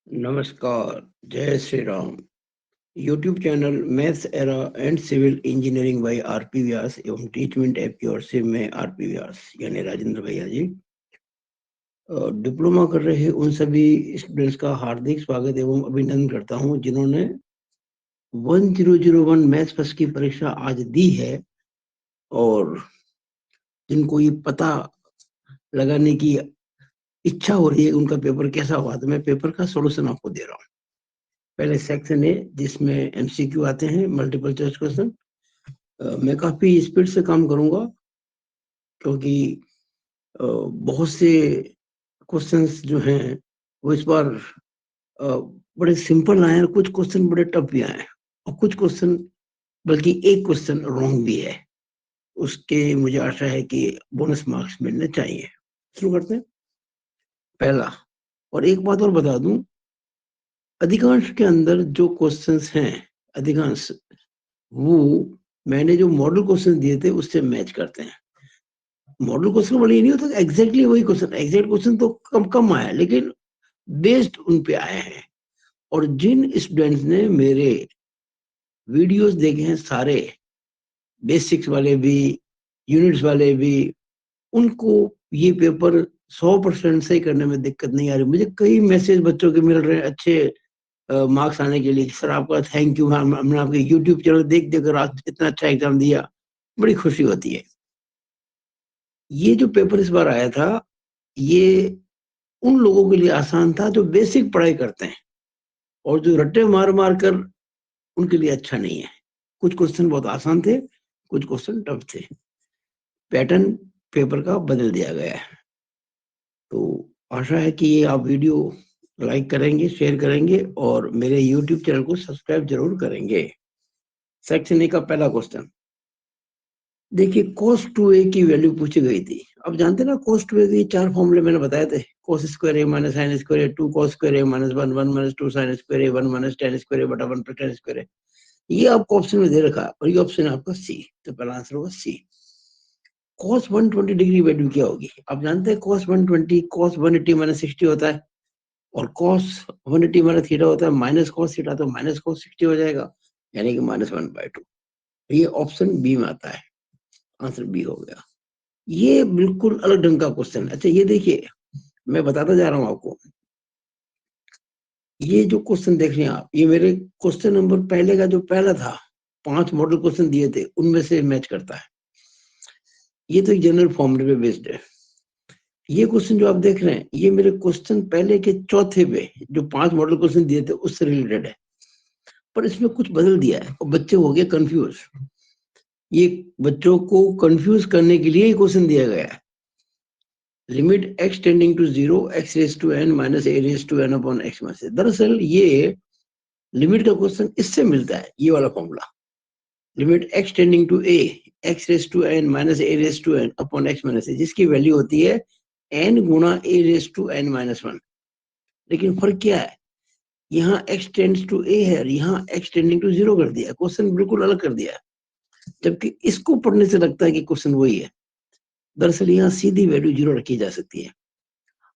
नमस्कार, जय Shri Ram. YouTube channel maths era and civil engineering by RP Vyas एवं टीचमेंट ऐप की ओर से मैं आरपी व्यास यानी राजेंद्र भैया जी डिप्लोमा कर रहे उन सभी स्टूडेंट्स का हार्दिक स्वागत एवं अभिनंदन करता हूं जिन्होंने 1001 मैथ्स फर्स्ट की परीक्षा आज दी है और जिनको ये पता लगाने की इच्छा हो रही है उनका पेपर कैसा हुआ, तो मैं पेपर का सॉल्यूशन आपको दे रहा हूँ। पहले सेक्शन ए जिसमें एमसीक्यू आते हैं, मल्टीपल चॉइस क्वेश्चन। मैं काफी स्पीड से काम करूंगा क्योंकि बहुत से क्वेश्चंस जो हैं वो इस बार बड़े सिंपल आए हैं, कुछ क्वेश्चन बड़े टफ भी आए हैं और कुछ क्वेश्चन, बल्कि एक क्वेश्चन रॉन्ग भी है। उसके मुझे आशा है कि बोनस मार्क्स मिलने चाहिए। शुरू करते हैं। पहला, और एक बात और बता दूं, अधिकांश के अंदर जो क्वेश्चंस हैं, अधिकांश वो मैंने जो मॉडल क्वेश्चन दिए थे उससे मैच करते हैं। मॉडल क्वेश्चन वाली नहीं होता एग्जैक्टली वही क्वेश्चन, एग्जैक्ट क्वेश्चन तो कम कम आया लेकिन बेस्ड उन पे आए हैं। और जिन स्टूडेंट्स ने मेरे वीडियोस देखे हैं, सारे बेसिक्स वाले भी, यूनिट्स वाले भी, उनको ये पेपर 100% सही करने में दिक्कत नहीं आ रही। मुझे कई मैसेज बच्चों के मिल रहे हैं अच्छे मार्क्स आने के लिए। सर आपका थैंक यू, हमने आपके यूट्यूब चैनल देख देकर आज इतना अच्छा एग्जाम दिया, बड़ी खुशी होती है। ये जो पेपर इस बार आया था, ये उन लोगों के लिए आसान था जो बेसिक पढ़ाई करते हैं, और जो रट्टे मार मार कर, उनके लिए अच्छा नहीं है। कुछ क्वेश्चन बहुत आसान थे, कुछ क्वेश्चन टफ थे। पैटर्न पेपर का बदल दिया गया है। तो आशा है कि ये आप वीडियो लाइक करेंगे, शेयर करेंगे और मेरे यूट्यूब चैनल को सब्सक्राइब जरूर करेंगे। सेक्शन ए का पहला क्वेश्चन देखिए, cos 2a की वैल्यू पूछी गई थी। अब जानते ना cos 2a के 4 फॉर्मूले मैंने बताए थे। cos square a minus sin square a, 2 cos square a minus 1, 1 minus 2 sin square a, 1 minus tan square a बटा 1 प्लस tan स्क्वायर a। ये आपको ऑप्शन में दे रखा है और ये ऑप्शन है आपका सी। तो पहला आंसर होगा सी। cos 120 डिग्री वैल्यू क्या होगी? आप जानते हैं cos 120 cos 180 माइनस 60 होता है और cos 180 माइनस थीटा होता है माइनस cos थीटा, तो माइनस cos 60 हो जाएगा, यानी कि -1/2। ये ऑप्शन बी में आता है, आंसर बी हो गया। ये बिल्कुल अलग ढंग का क्वेश्चन। अच्छा ये देखिए, मैं बताता जा रहा हूं आपको। ये जो क्वेश्चन देख रहे हैं आप, ये मेरे क्वेश्चन नंबर पहले का जो पहला था, 5 मॉडल क्वेश्चन दिए थे उनमें से मैच करता है। ये तो एक जनरल फॉर्मूले पे बेस्ड है। ये क्वेश्चन जो आप देख रहे हैं, ये मेरे क्वेश्चन पहले के चौथे पे जो 5 मॉडल क्वेश्चन दिए थे उससे रिलेटेड है, पर इसमें कुछ बदल दिया है और बच्चे हो गए कंफ्यूज। ये बच्चों को कंफ्यूज करने के लिए क्वेश्चन दिया गया है। Limit x tending to 0 x raise to n minus a raise to n upon x में से। दरअसल ये लिमिट का क्वेश्चन इससे मिलता है, ये वाला formula. Limit x tending to a x raise to n minus a raise to n upon x minus a, जिसकी वैल्यू होती है n गुना a raise to n minus 1। लेकिन फर्क क्या है, यहाँ x टेंड्स टू a है और यहाँ x टेंडिंग टू 0 कर दिया। क्वेश्चन बिल्कुल अलग कर दिया, जबकि इसको पढ़ने से लगता है कि क्वेश्चन वही है। दरअसल यहाँ सीधी वैल्यू 0 रखी जा सकती है।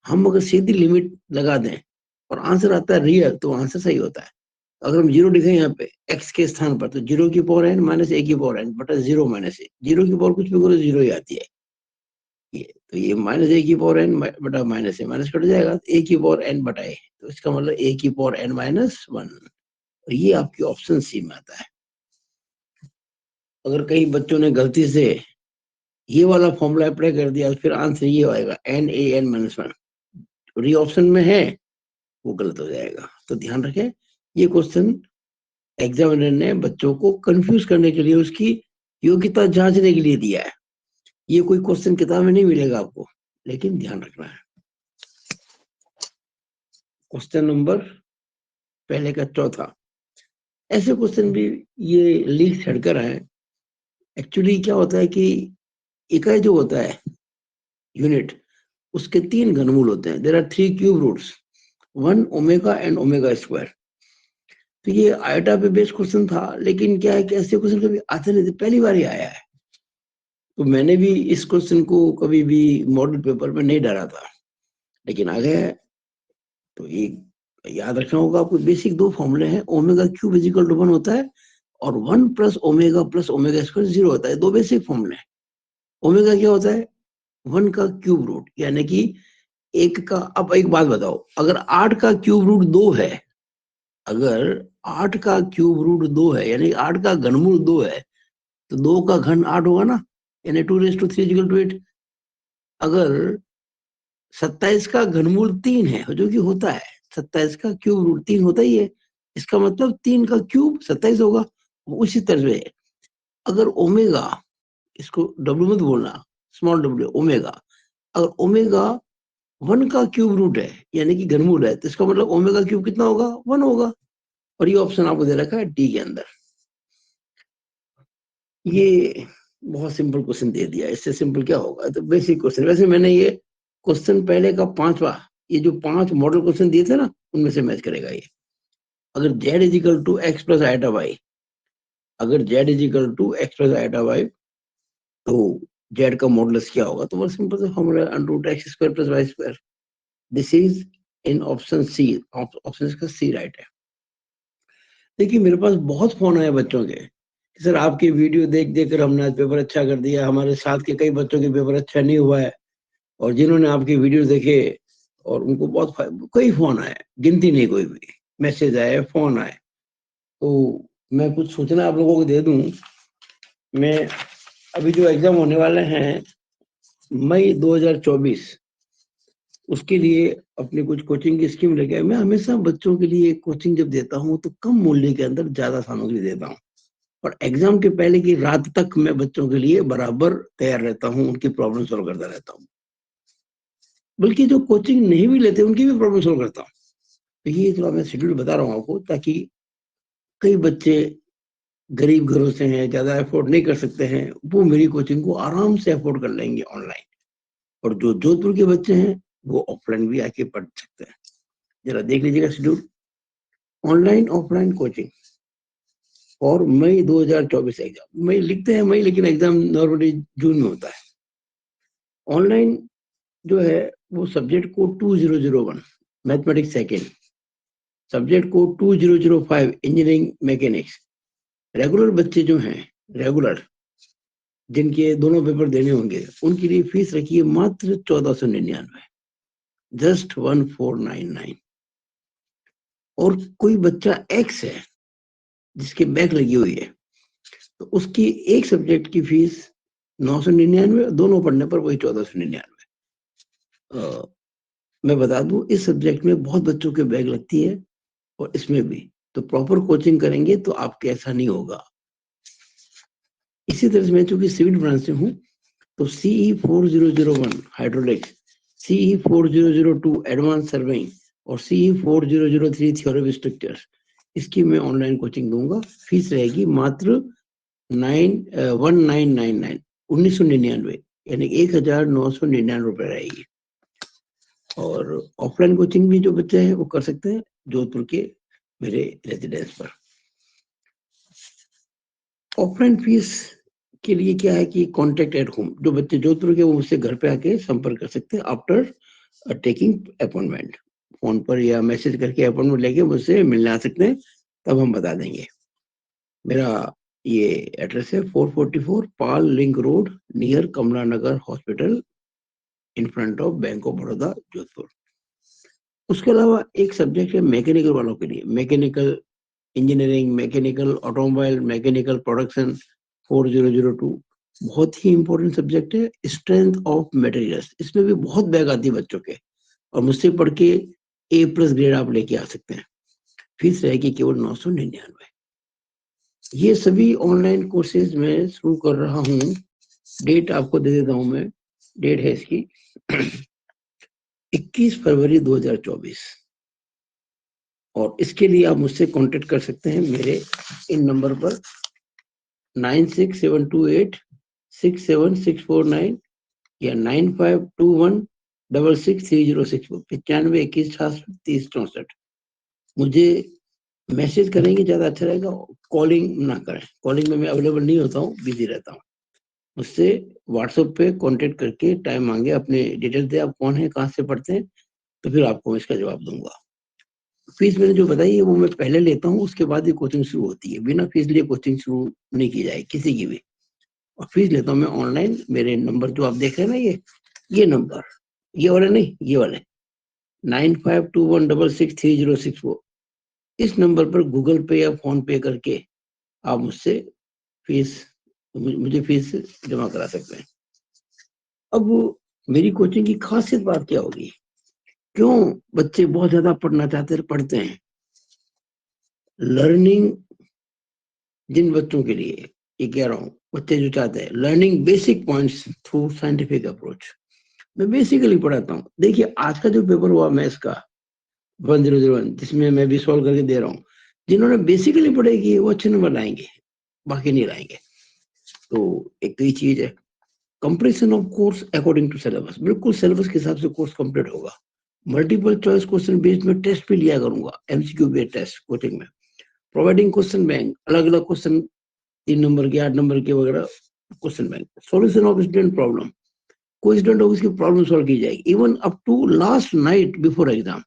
हम अगर सीधी लिमिट लगा दें और आंसर आता है रियल, तो आंसर सही होता है। अगर हम 0 लिखें यहाँ पे x के स्थान पर, तो 0 की पावर n माइनस a की पावर n बटा 0 माइनस a। 0 की पावर कुछ भी करो 0 ही आती है। ये तो ये माइनस a की पावर n बटा माइनस a, माइनस कट जाएगा, a की पावर n बटा a, तो इसका मतलब a की पावर n माइनस 1। तो ये आपकी ऑप्शन सी में आता है। अगर कहीं बच्चों ने गलती से ये वाला फॉर्मूला अप्लाई कर दिया, फिर आंसर ये आएगा n माइनस 1, और ये ऑप्शन में है, वो गलत हो जाएगा। तो ध्यान रखें, ये क्वेश्चन एग्जामिनर ने बच्चों को कंफ्यूज करने के लिए, उसकी योग्यता जांचने के लिए दिया है। ये कोई क्वेश्चन किताब में नहीं मिलेगा आपको, लेकिन ध्यान रखना है। क्वेश्चन नंबर पहले का चौथा, ऐसे क्वेश्चन भी ये लीक छड़कर आए। एक्चुअली क्या होता है कि इकाई जो होता है यूनिट, उसके 3 घनमूल होते हैं। There are 3 cube roots, 1 omega and omega square. तो ये आयोटा पे बेस्ड क्वेश्चन था, लेकिन क्या है कि ऐसे क्वेश्चन कभी आते नहीं थे, पहली बार ही आया है। तो मैंने भी इस क्वेश्चन को कभी भी मॉडल पेपर में नहीं डाला था, लेकिन आ गया है। तो ये याद रखना होगा आपको, बेसिक दो फॉर्मूले हैं, ओमेगा क्यूब इजिकल टू 1 होता है और 1 प्लस ओमेगा स्क्वायर 0 होता है। दो बेसिक फॉर्मूले हैं। ओमेगा क्या होता है? 1 का क्यूब रूट, यानी कि एक का। अब एक बात बताओ, अगर 8 का क्यूब रूट 2 है, अगर 8 का क्यूब रूट 2 है, यानी 8 का घनमूल 2 है, तो 2 का घन 8 होगा ना, यानी 2⁻³ इजिकल टू 8। अगर 27 का घनमूल 3 है, जो कि होता है, 27 का क्यूब रूट 3 होता ही है, इसका मतलब 3 का क्यूब 27 होगा। उसी तरह से अगर ओमेगा, इसको डब्ल्यू मत बोलना, स्मॉल डब्ल्यू, ओमेगा, अगर ओमेगा 1 का क्यूब रूट है, यानी कि घनमूल है, तो इसका मतलब ओमेगा क्यूब कितना होगा? 1 होगा। और ये ऑप्शन आपको दे रखा है डी के अंदर। ये बहुत सिंपल क्वेश्चन दे दिया, इससे सिंपल क्या होगा? तो बेसिक क्वेश्चन। वैसे मैंने ये क्वेश्चन पहले का 5वां, ये जो 5 मॉडल क्वेश्चन दिए थे ना, उनमें से मैच करेगा ये। अगर z is equal to x plus iota y, अगर z is equal to x plus iota y, तो z का मॉडुलस क्या होगा? तो बहुत सिंपल सा फॉर्मूला है, under root x square plus y square. This is in option C. Option का सी राइट है। देखिए, मेरे पास बहुत फोन आए बच्चों के कि सर आपके वीडियो देख देख कर हमने आज पेपर अच्छा कर दिया, हमारे साथ के कई बच्चों के पेपर अच्छा नहीं हुआ है, और जिन्होंने आपके वीडियो देखे और उनको बहुत कई फोन आए, गिनती नहीं कोई भी, मैसेज आए, फोन आए। तो मैं कुछ सूचना आप लोगों को दे दूं। मैं अभी जो एग्जाम होने वाले हैं मई 2024, उसके लिए अपनी कुछ कोचिंग की स्कीम लेके, मैं हमेशा बच्चों के लिए कोचिंग जब देता हूँ तो कम मूल्य के अंदर ज्यादा सामग्री देता हूँ, और एग्जाम के पहले की रात तक मैं बच्चों के लिए बराबर तैयार रहता हूँ, उनकी प्रॉब्लम सॉल्व करता रहता हूँ, बल्कि जो कोचिंग नहीं भी लेते उनकी भी प्रॉब्लम सॉल्व करता हूँ। तो ये थोड़ा मैं शेड्यूल बता रहा हूँ आपको, ताकि कई बच्चे गरीब घरों से हैं, ज्यादा अफोर्ड नहीं कर सकते हैं, वो मेरी कोचिंग को आराम से अफोर्ड कर लेंगे ऑनलाइन। और जो जोधपुर के बच्चे हैं वो ऑफलाइन भी आके पढ़ सकते हैं। जरा देख लीजिएगा शेड्यूल, ऑनलाइन ऑफलाइन कोचिंग और मई 2024 एग्जाम। मई लिखते हैं मई, लेकिन एग्जाम नॉर्मली जून में होता है। ऑनलाइन जो है वो subject code 2001 mathematics second, subject code 2005 engineering mechanics. Regular बच्चे जो हैं, रेगुलर जिनके दोनों पेपर देने होंगे, उनके लिए फीस रखिए मात्र 1499, जस्ट 1499। और कोई बच्चा एक्स है जिसके बैक लगी हुई है, तो उसकी एक सब्जेक्ट की फीस 999, दोनों पढ़ने पर वही 1499। मैं बता दूं, इस सब्जेक्ट में बहुत बच्चों के बैक लगती है, और इसमें भी। तो प्रॉपर कोचिंग करेंगे तो आपके ऐसा नहीं होगा। इसी तरह से मैं चूंकि सिविल ब्रांच से हूँ, तो CE 4001 hydraulics, CE 4002 advance surveying और CE 4003 थ्योरी स्ट्रक्चर्स, इसकी मैं ऑनलाइन कोचिंग दूंगा। फीस रहेगी मात्र 1999 यानी 1999 रुपए रहेगी। और ऑफलाइन कोचिंग भी जो बच्चे हैं वो कर सकते हैं जोधपुर के मेरे रेजिडेंस पर। ऑफलाइन फीस के लिए क्या है कि कॉन्टेक्ट एट होम, जो बच्चे जोधपुर के वो मुझसे घर पे आके संपर्क कर सकते हैं आफ्टर टेकिंग अपॉइंटमेंट। फोन पर या मैसेज करके अपॉइंटमेंट लेके मुझसे मिलने आ सकते हैं, तब हम बता देंगे। मेरा ये एड्रेस है 444 Pal link road, near Kamla Nagar hospital, in front of bank of Baroda, Jodhpur. उसके अलावा एक सब्जेक्ट है मैकेनिकल वालों के लिए, mechanical engineering, mechanical automobile, mechanical production 4002, बहुत ही इंपॉर्टेंट सब्जेक्ट है। स्ट्रेंथ ऑफ मटेरियल्स, इसमें भी बहुत बैग आती है बच्चों के, और मुझसे पढ़ के A+ ग्रेड आप लेके आ सकते हैं। फीस रहेगी केवल 999। ये सभी ऑनलाइन कोर्सेज में शुरू कर रहा हूँ। डेट आपको दे देता हूँ मैं, डेट है इसकी 21 फरवरी 2024। और इसके लिए आप मुझसे कांटेक्ट कर सकते हैं मेरे इन नंबर पर 9672867649 या 9521663064, 9521663064। मुझे मैसेज करेंगे ज्यादा अच्छा रहेगा, कॉलिंग ना करें। कॉलिंग में मैं अवेलेबल नहीं होता हूँ, बिजी रहता हूँ। मुझसे व्हाट्सएप पे कांटेक्ट करके टाइम मांगे, अपने डिटेल्स दे, आप कौन है, कहाँ से पढ़ते हैं, तो फिर आपको मैं इसका जवाब दूंगा। फीस मैंने जो बताई है वो मैं पहले लेता हूँ, उसके बाद ही कोचिंग शुरू होती है। बिना फीस लिए कोचिंग शुरू नहीं की जाए किसी की भी। और फीस लेता हूँ मैं ऑनलाइन। मेरे नंबर जो आप देख रहे हैं ना, ये नंबर, ये वाले नहीं, ये वाले 9521663064, इस नंबर पर गूगल पे या फोन पे करके आप मुझसे फीस मुझे फीस जमा करा सकते हैं। अब मेरी कोचिंग की खासियत बात क्या होगी, क्यों बच्चे बहुत ज्यादा पढ़ना चाहते हैं, पढ़ते हैं। लर्निंग, जिन बच्चों के लिए ये कह रहा हूँ, बच्चे जो चाहते हैं learning basic points through scientific approach, मैं बेसिकली पढ़ाता हूँ। देखिए आज का जो पेपर हुआ मैथ्स का 1001, जिसमें मैं भी सॉल्व करके दे रहा हूँ, जिन्होंने बेसिकली पढ़ेगी वो अच्छे नंबर लाएंगे, बाकी नहीं लाएंगे। तो एक तो ये चीज है। Completion of course according to syllabus, बिल्कुल सिलेबस के हिसाब से कोर्स कंप्लीट होगा। मल्टीपल चॉइस क्वेश्चन बेस्ड में टेस्ट भी लिया करूंगा, एमसीक्यू बेस्ड टेस्ट कोचिंग में। प्रोवाइडिंग क्वेश्चन बैंक, अलग अलग क्वेश्चन, 3 नंबर के, 8 नंबर के वगैरह question bank. Solution of student problem, कोई स्टूडेंट हो उसकी प्रॉब्लम सॉल्व की जाएगी, even up to last night before exam.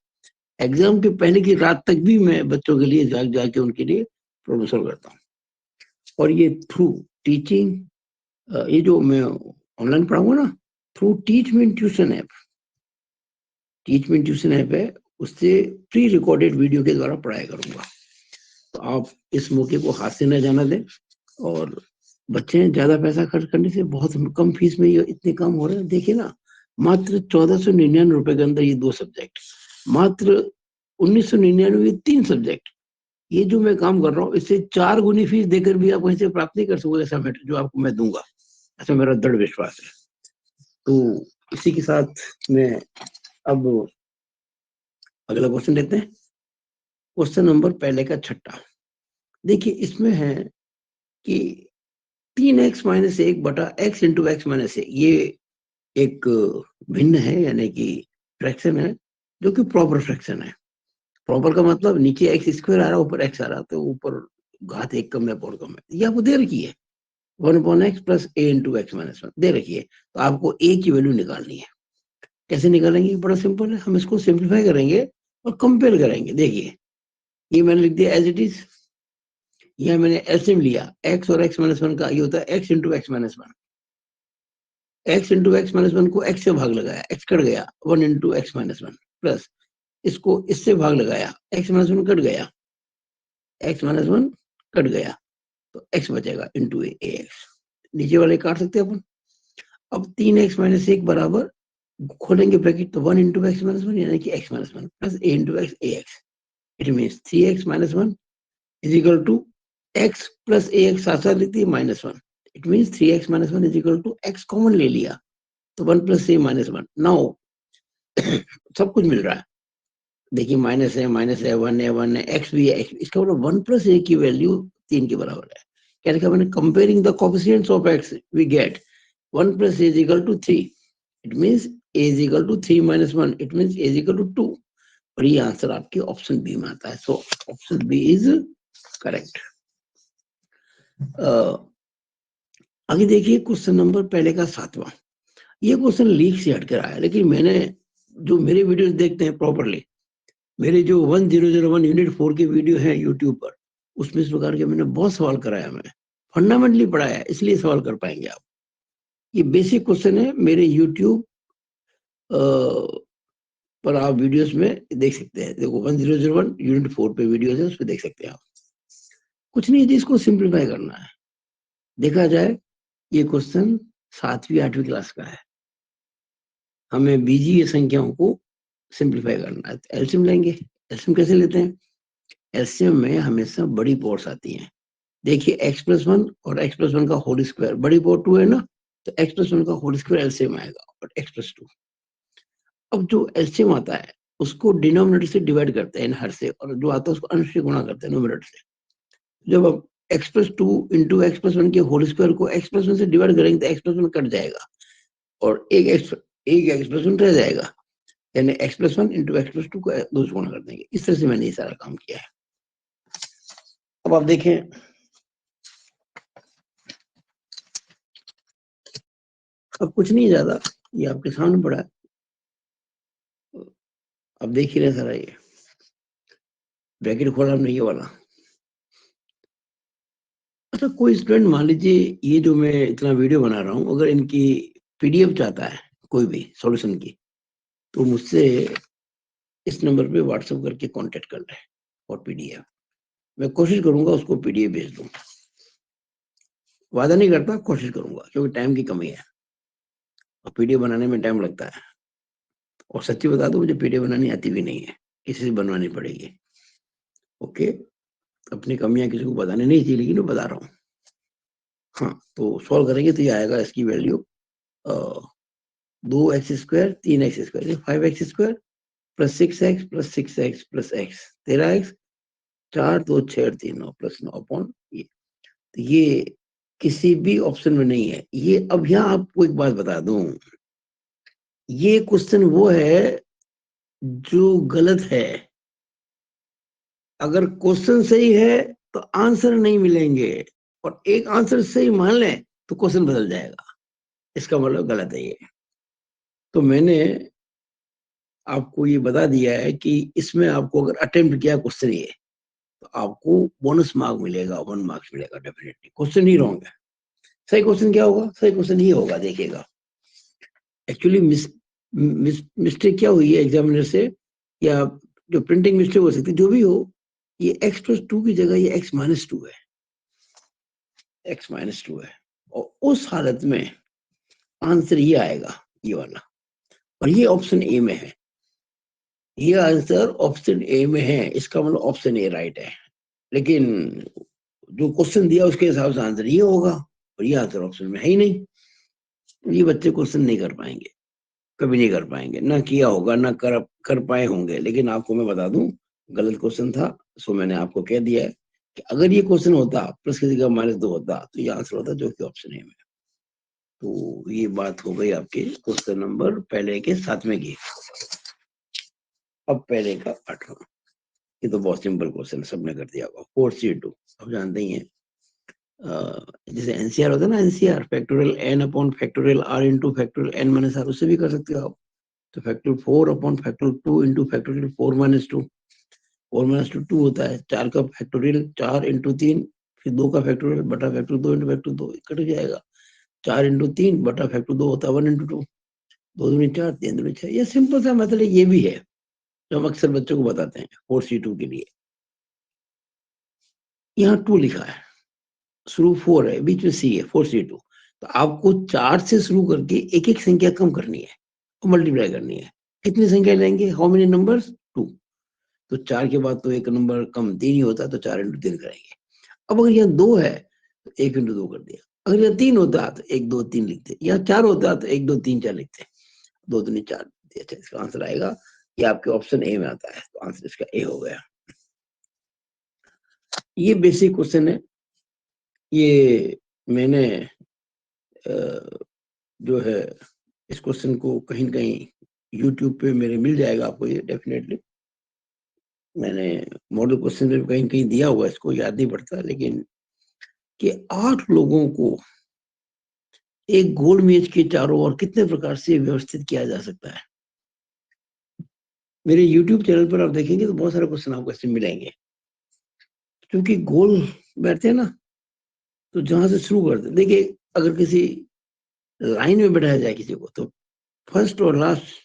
Exam के पहले की रात तक भी मैं बच्चों के लिए जाग जाके उनके लिए प्रॉब्लम सॉल्व करता हूँ। और ये थ्रू टीचिंग, ये जो मैं ऑनलाइन पढ़ाऊंगा ना, through Teachmint tuition app, Teachmint tuition app है, उससे प्री रिकॉर्डेड वीडियो के द्वारा पढ़ाया करूंगा। तो आप इस मौके को हाथ से न जाना दें। और बच्चे ज्यादा पैसा खर्च करने से बहुत कम फीस में ये इतने काम हो रहे हैं। देखिए ना, मात्र 1499 के अंदर ये 2 सब्जेक्ट, मात्र 1999 3 सब्जेक्ट। ये जो मैं काम कर रहा हूँ, इससे 4 गुनी फीस देकर भी आप वहीं से प्राप्त नहीं कर सकोगे ऐसा मैटर जो आपको मैं दूंगा, ऐसा मेरा दृढ़ विश्वास है। तो इसी के साथ मैं अब अगला क्वेश्चन लेते हैं। क्वेश्चन नंबर पहले का छठा। देखिए इसमें है कि 3x-1 बटा x इंटू एक्स माइनस ए, ये एक भिन्न है, यानी कि फ्रैक्शन है, जो कि प्रॉपर फ्रैक्शन है। प्रॉपर का मतलब नीचे एक्स स्क्वायर आ रहा है, ऊपर एक्स आ रहा है, तो ऊपर घात 1 कम है, और कम है, ये आपको दे रखी है। 1/x plus a into x minus 1 दे रखी है। तो आपको ए की वैल्यू निकालनी है। कैसे निकालेंगे, बड़ा सिंपल है, हम इसको सिंप्लीफाई करेंगे और कंपेयर करेंगे। देखिए ये मैंने लिख दिया एज इट इज, यह मैंने एलसीएम लिया, एक्स और एक्स माइनस 1 का, ये होता है x into x minus 1। X into x minus 1 को एक्स से भाग लगाया, एक्स कट गया, 1 इंटू एक्स माइनस 1 प्लस इसको इससे भाग लगाया, एक्स माइनस 1 कट गया, एक्स माइनस 1 कट गया, तो एक्स बचेगा इंटू ए एक्स। नीचे वाले काट सकते हैं अपन। अब 3x-1 बराबर, खोलेंगे ब्रैकेट, तो 1 इंटू एक्स माइनस 1 यानी कि x minus 1 plus a into x a x. It means 3x-1 is equal to x plus a x, साथ साथ लिखती है -1। It means 3x-1 is equal to x common ले लिया, तो 1 प्लस ए -1। नाउ सब कुछ मिल रहा है। देखिए माइनस है, वन है, वन है, एक्स भी है, एक्स, इसका मतलब 1 प्लस ए की वैल्यू 3 के बराबर है। क्या लिखा मैंने, comparing the coefficients of x we get 1 plus a is equal to 3। It means a is equal to 3 minus 1, it means a is equal to 2। और ये आंसर आपके ऑप्शन बी में आता है। So option B is correct. आगे देखिए question number पहले का 7वां। ये क्वेश्चन लीक से हटकर आया, लेकिन मैंने जो मेरे वीडियोस देखते हैं प्रॉपरली, मेरे जो 1001 यूनिट 4 के वीडियो हैं यूट्यूब पर, उसमें इस प्रकार के मैंने बहुत सवाल कराया, मैंने फंडामेंटली पढ़ाया, इसलिए सवाल कर पाएंगे आप। ये बेसिक क्वेश्चन है, मेरे यूट्यूब पर आप वीडियोस में देख सकते हैं। देखो 1001 यूनिट 4 पे वीडियोस है, उस पर देख सकते हैं आप। कुछ नहीं है, इसको सिंप्लीफाई करना है। देखा जाए ये क्वेश्चन 7वीं 8वीं क्लास का है। हमें बीजीय संख्याओं को सिंप्लीफाई करना है, एलसीएम लेंगे। एलसीएम कैसे लेते हैं, एलसीएम में हमेशा बड़ी पावर्स आती हैं। देखिए x+1 और x+1 का होल स्क्वायर, बड़ी पावर 2 है ना, तो x+1 का होल स्क्वायर एलसीएम आएगा, और x+2। अब जो एलसीएम आता है उसको डिनोमिनेटर से डिवाइड करते हैं, हर से, और जो आता है उसको अंश से गुणा करते हैं नोमिनेटर से। जब अब x+2 इंटू x+1 के होल स्क्वायर को x+1 से डिवाइड करेंगे तो x+1 कट जाएगा, और एक x+1 रह जाएगा, यानी x+1 इंटू x+2 को 2 से गुणा कर देंगे। इस तरह से मैंने ये सारा काम किया है। अब आप देखें, अब कुछ नहीं ज्यादा, ये आपके सामने पड़ा है, अब देख ही रहे सारा ये। ब्रैकेट खोला हमने, ये वाला। अच्छा, कोई स्टूडेंट मान लीजिए ये जो मैं इतना वीडियो बना रहा हूँ, अगर इनकी पीडीएफ चाहता है कोई भी सॉल्यूशन की, तो मुझसे इस नंबर पे व्हाट्सएप करके कांटेक्ट कर ले और पीडीएफ, मैं कोशिश करूंगा उसको पीडीएफ भेज दूं। वादा नहीं करता, कोशिश करूंगा, क्योंकि टाइम की कमी है और पीडीएफ बनाने में टाइम लगता है। और सच्ची बता दो, मुझे पीडीएफ बनानी आती भी नहीं है, किसी से बनवानी पड़ेगी। ओके, अपनी कमियां किसी को बतानी नहीं चाहिए, लेकिन मैं बता रहा हूँ। हाँ, तो सॉल्व करेंगे तो ये आएगा, इसकी value 2x² 3x², 5x² +6x +6x +x 13x 4 2 6 3 9 +9 ये। तो ये किसी भी ऑप्शन में नहीं है ये। अब यहाँ आपको एक बात बता दूं, ये क्वेश्चन वो है जो गलत है। अगर क्वेश्चन सही है तो आंसर नहीं मिलेंगे, और एक आंसर सही मान लें तो क्वेश्चन बदल जाएगा, इसका मतलब गलत है ये। तो मैंने आपको ये बता दिया है कि इसमें आपको अगर अटेम्प्ट किया क्वेश्चन ये, तो आपको बोनस मार्क मिलेगा, 1 मार्क्स मिलेगा डेफिनेटली। क्वेश्चन ही रॉन्ग है। सही क्वेश्चन क्या होगा? सही क्वेश्चन ही होगा, देखिएगा। एक्चुअली मिस्टेक क्या हुई है एग्जामिनर से, या जो प्रिंटिंग मिस्टेक हो सकती है, जो भी हो, ये x+2 की जगह ये x-2 है, x-2 है। और उस हालत में आंसर ये आएगा, ये वाला। और ये ऑप्शन ए में है, ये आंसर ऑप्शन ए में है, इसका मतलब ऑप्शन ए राइट है। लेकिन जो क्वेश्चन दिया उसके हिसाब से आंसर ये होगा, और ये आंसर ऑप्शन में है ही नहीं। ये बच्चे क्वेश्चन नहीं कर पाएंगे, कभी नहीं कर पाएंगे, ना किया होगा, ना कर पाए होंगे। लेकिन आपको मैं बता दूं, गलत क्वेश्चन था, सो मैंने आपको कह दिया है कि अगर ये क्वेश्चन होता प्लस की जगह -2 होता, तो ये आंसर होता, जो कि ऑप्शन ए में। तो ये बात हो गई आपके क्वेश्चन नंबर पहले के 7वें की। अब पहले का 8वां। ये तो बहुत सिंपल क्वेश्चन, सबने कर दिया होगा। 4C2 अब जानते ही हैं। जैसे एनसीआर होता है ना, NCR factorial n upon factorial r into factorial n - r, उससे भी कर सकते हो आप। तो factorial 4 upon factorial 2 into factorial 4 - 2, 4 - 2 2 होता है। 4 का फैक्टोरियल 4 इंटू 3, फिर 2 का फैक्टोरियल बटा फैक्टोरियल 2 इंटू फैक्टोरियल 2, कट जाएगा। 4 इंटू 3 बटा फैक्टोरियल 2 होता है 1 इंटू 2, 2 दूनी 4, 3 दूनी 6। ये सिंपल सा मतलब ये भी है जो हम अक्सर बच्चों को बताते हैं 4C2 के लिए। यहाँ 2 लिखा है, शुरू 4 है, बीच में C है, 4C2। तो आपको 4 से शुरू करके एक एक संख्या कम करनी है और मल्टीप्लाई करनी है। कितनी संख्या लेंगे? How many numbers? 2। तो 4 के बाद तो एक नंबर कम 3 ही होता है, तो 4 इंटू 3 करेंगे। अब अगर यहाँ 2 है तो 1 इंटू 2 कर दिया। अगर यहाँ 3 होता तो 1 2 3 लिखते, यहाँ 4 होता तो 1 2 3 4 लिखते, 2 दूनी 4। अच्छा, इसका आंसर आएगा, ये आपके ऑप्शन ए में आता है, तो आंसर इसका ए हो गया। ये बेसिक क्वेश्चन है। ये मैंने जो है इस क्वेश्चन को कहीं न कहीं यूट्यूब पे मेरे मिल जाएगा आपको, ये डेफिनेटली। मैंने मॉडल क्वेश्चन में कहीं कहीं दिया हुआ, इसको याद नहीं पड़ता, लेकिन कि 8 लोगों को एक गोल मेज के चारों ओर कितने प्रकार से व्यवस्थित किया जा सकता है। मेरे YouTube चैनल पर आप देखेंगे तो बहुत सारे क्वेश्चन आपको इसमें मिलेंगे। क्योंकि गोल बैठते हैं ना, तो जहां से शुरू करते हैं, देखिए अगर किसी लाइन में बैठाया जाए किसी को, तो फर्स्ट और लास्ट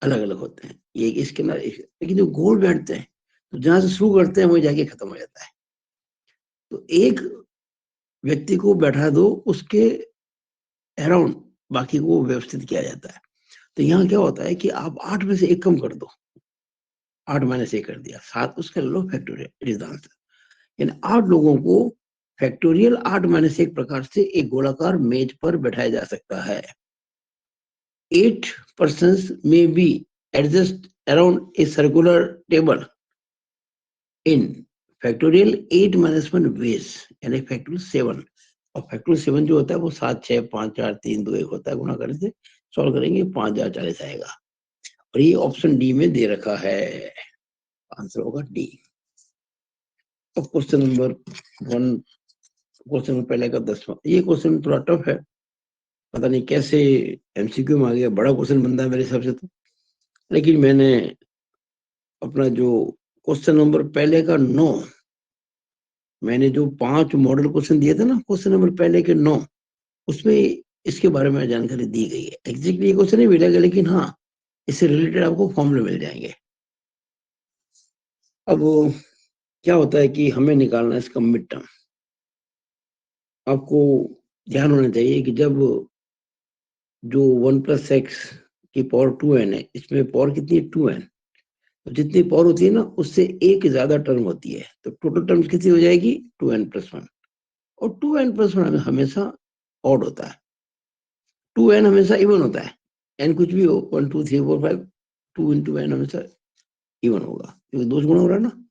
अलग अलग होते हैं, ये इसके ना, लेकिन जो गोल बैठते हैं तो जहां से शुरू करते हैं वही जाके खत्म हो जाता है। तो एक व्यक्ति को बैठा दो, उसके अराउंड बाकी को व्यवस्थित किया जाता है। तो यहाँ क्या होता है कि आप 8 में से 1 कम कर दो, 8 - 1 कर दिया, 7 उसका लो factorial, it is the answer. यानी 8 लोगों को फैक्टोरियल 8 - 1 प्रकार से एक गोलाकार मेज पर बैठाया जा सकता है। 8 persons may be adjust around a circular table in factorial 8 - 1 ways, यानी फैक्टोरियल 7। और फैक्टोरियल 7 जो होता है वो 7 6 5 4 3 2 1 होता है, गुणा करने से सॉल्व करेंगे, 5 4 40 आएगा। और ये ऑप्शन डी में दे रखा है, आंसर होगा डी। अब क्वेश्चन नंबर 1, क्वेश्चन नंबर पहले का 10वां। ये क्वेश्चन थोड़ा टफ है, पता नहीं कैसे एमसीक्यू में आ गया, बड़ा क्वेश्चन बनता है मेरे हिसाब से तो। लेकिन मैंने अपना जो क्वेश्चन नंबर पहले का 9, मैंने जो 5 मॉडल क्वेश्चन दिए थे ना, क्वेश्चन नंबर पहले के 9, उसमें इसके बारे में जानकारी दी गई है। एग्जैक्टली ये क्वेश्चन नहीं मिलेगा, लेकिन हाँ इससे रिलेटेड आपको फॉर्मूले मिल जाएंगे। अब क्या होता है कि हमें निकालना है इसका मिड टर्म। आपको ध्यान होना चाहिए कि जब जो 1 + x की पावर 2n है, इसमें पावर कितनी है 2n, तो जितनी पावर होती है ना उससे एक ज्यादा टर्म होती है, तो टोटल टर्म कितनी हो जाएगी 2n+1। और 2n+1 हमेशा ऑड होता है, 2n हमेशा इवन होता है। n कुछ भी हो, 1 2 3 4 5, 2 × n हमेशा इवन होगा, क्योंकि 2 से गुणा हो रहा है ना।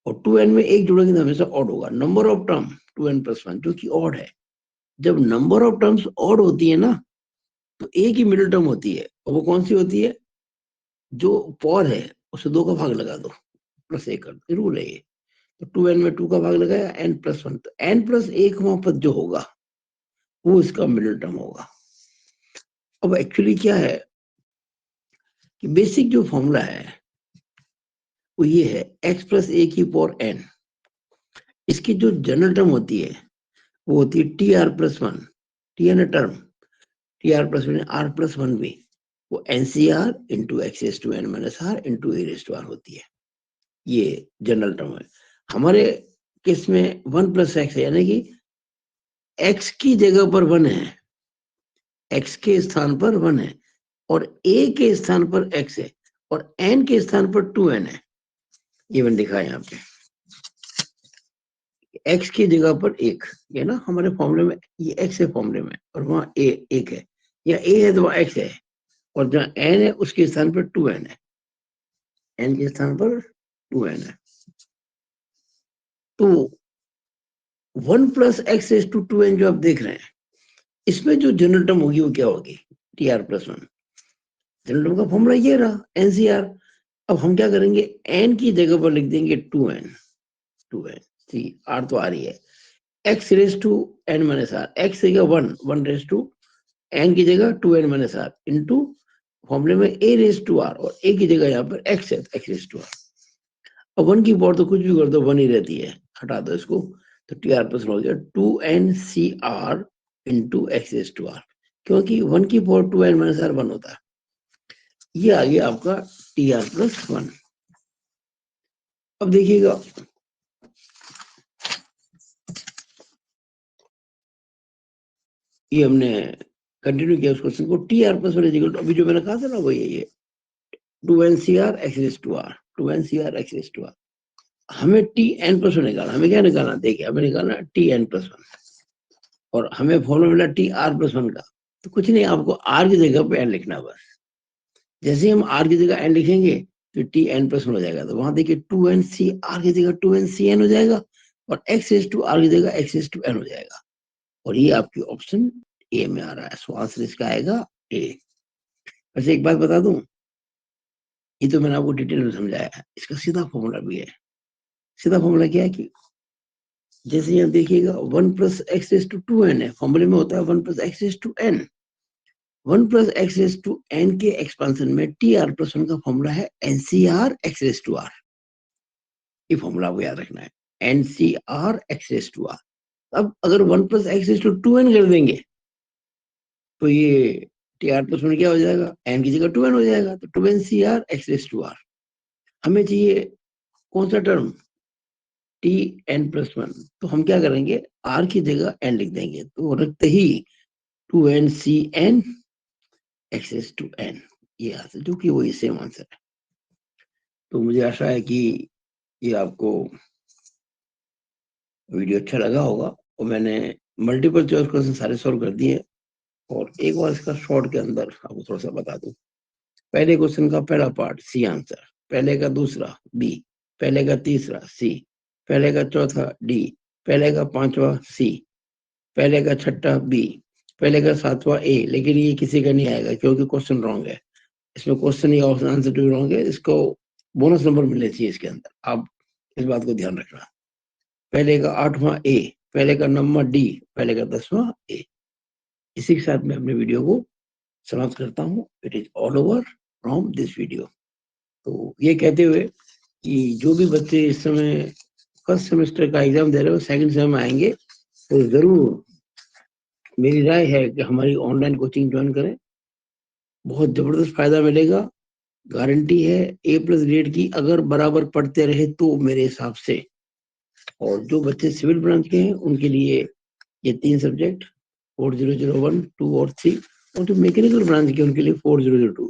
और 2n में एक जुड़ेंगे तो हमेशा ऑड होगा। नंबर ऑफ टर्म 2n+1 जो कि ऑड है। जब नंबर ऑफ टर्म्स ऑड होती है ना, तो एक ही मिडिल टर्म होती है, और वो कौन सी होती है, जो पावर है उसे 2 का भाग लगा दो, +1 कर दो, रूल है ये। तो 2n में 2 का भाग लगाया, n+1, तो n+1 वहां पर जो होगा वो इसका मिडिल टर्म होगा। अब एक्चुअली क्या है कि बेसिक जो फॉर्मूला है वो ये है, x+a⁴n। इसकी जो जनरल टर्म होती है वो होती है tr+1, टी है ना टर्म, tr+1 r+1b, वो ncr × x⁻n−r × e⁻r होती है। ये जनरल टर्म है। हमारे केस में 1 + x है, यानी कि x की जगह पर 1 है, x के स्थान पर 1 है, और a के स्थान पर x है, और n के स्थान पर 2n है। ये मैंने लिखा है यहाँ पे, x की जगह पर 1, ये ना हमारे फॉर्मूले में ये x है फॉर्मूले में, और वहां a 1 है, या a है तो वहां x है, और जहां n है उसके स्थान पर 2n है, n के स्थान पर 2n है। तो 1 + x⁻2n जो आप देख रहे हैं, इसमें जो जनरल टर्म होगी वो क्या होगी, tr+1। जनरल टर्म का फॉर्मूला ये रहा, ncr। अब हम क्या करेंगे, n की जगह पर लिख देंगे 2n, 2n, सी r तो आ रही है, x⁻n−r, x की जगह 1, 1 n की जगह 2n−r इंटू फॉर्मूले में a⁻r, और a की जगह यहाँ पर x है, तो x⁻r। अब 1 की पावर तो कुछ भी कर दो 1 ही रहती है, हटा दो इसको, तो tr+1 हो गया 2ncr × x⁻r, क्योंकि 1 की पावर 2n−r 1 होता है। ये आ गया आपका tr+1। अब देखिएगा, ये हमने कंटिन्यू किया उस क्वेश्चन को, tr+1 इक्वल टू, अभी जो मैंने कहा था ना वो ये 2ncr x⁻r, 2ncr x⁻r। हमें tn+1 निकालना, हमें क्या निकालना, देखिए हमें निकालना tn+1, और हमें फॉर्मूला मिला tr+1 का। तो कुछ नहीं, आपको r की जगह पे n लिखना बस। जैसे हम r की जगह n लिखेंगे तो tn+1 हो जाएगा, तो वहां देखिए 2ncr की जगह 2ncn हो जाएगा, और x⁻r की जगह x⁻n हो जाएगा, और ये आपकी ऑप्शन ए में आ रहा है। सो आंसर इसका आएगा ए। वैसे एक बात बता दूं, ये तो मैंने आपको डिटेल में समझाया है, इसका सीधा फॉर्मूला भी है। सीधा फॉर्मूला क्या है कि जैसे यहाँ देखिएगा 1 + x⁻2n है, फॉर्मूले में होता है 1 + x⁻n। 1 + x⁻n के एक्सपेंशन में tr+1 का फॉर्मूला है ncr x⁻r। ये फॉर्मूला आपको याद रखना है, ncr x⁻r। अब अगर 1 + x⁻2n कर देंगे तो ये tr+1 क्या हो जाएगा, n की जगह 2n हो जाएगा, तो 2ncr x⁻r। हमें चाहिए कौन सा टर्म, tn+1, तो हम क्या करेंगे, r की जगह n लिख देंगे, तो रखते ही 2ncn x⁻n, ये आंसर, जो कि वही सेम आंसर है। तो मुझे आशा है कि ये आपको वीडियो अच्छा लगा होगा, और मैंने मल्टीपल चॉइस क्वेश्चन सारे सॉल्व कर दिए। और एक बार इसका शॉर्ट के अंदर आपको थोड़ा सा बता दूं, पहले क्वेश्चन का पहला पार्ट सी आंसर, पहले का दूसरा बी, पहले का तीसरा सी, पहले का चौथा डी, पहले का पांचवा सी, पहले का छठा बी, पहले का सातवां ए। लेकिन ये किसी का नहीं आएगा क्योंकि क्वेश्चन रॉन्ग है, इसमें क्वेश्चन या ऑप्शन आंसर टू रॉन्ग है, इसको बोनस नंबर मिलने चाहिए इसके अंदर, आप इस बात को ध्यान रखना। पहले का 8वां ए, पहले का 9वां डी, पहले का 10वां ए। इसी के साथ मैं अपने वीडियो को समाप्त करता हूँ। It is all over from this video. तो ये कहते हुए कि जो भी बच्चे इस समय फर्स्ट सेमेस्टर का एग्जाम दे रहे हो, सेकंड सेमेस्टर में आएंगे, तो जरूर मेरी राय है कि हमारी ऑनलाइन कोचिंग ज्वाइन करें। बहुत जबरदस्त फायदा मिलेगा, गारंटी है A+ ग्रेड की, अगर बराबर पढ़ते रहे तो मेरे हिसाब से। और जो बच्चे सिविल ब्रांच के हैं उनके लिए ये 3 सब्जेक्ट 4001, 2 और 3, और जो मैकेनिकल ब्रांच के उनके लिए 4002,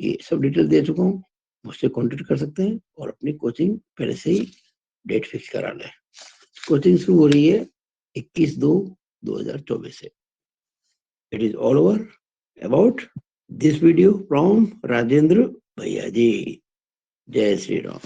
ये सब डिटेल दे चुका हूँ। मुझसे कांटेक्ट कर सकते हैं और अपनी कोचिंग पहले से ही डेट फिक्स करा लें। कोचिंग शुरू हो रही है 21/2/2024 से। It is all over about this video from Rajendra भैया जी। जय श्री राम।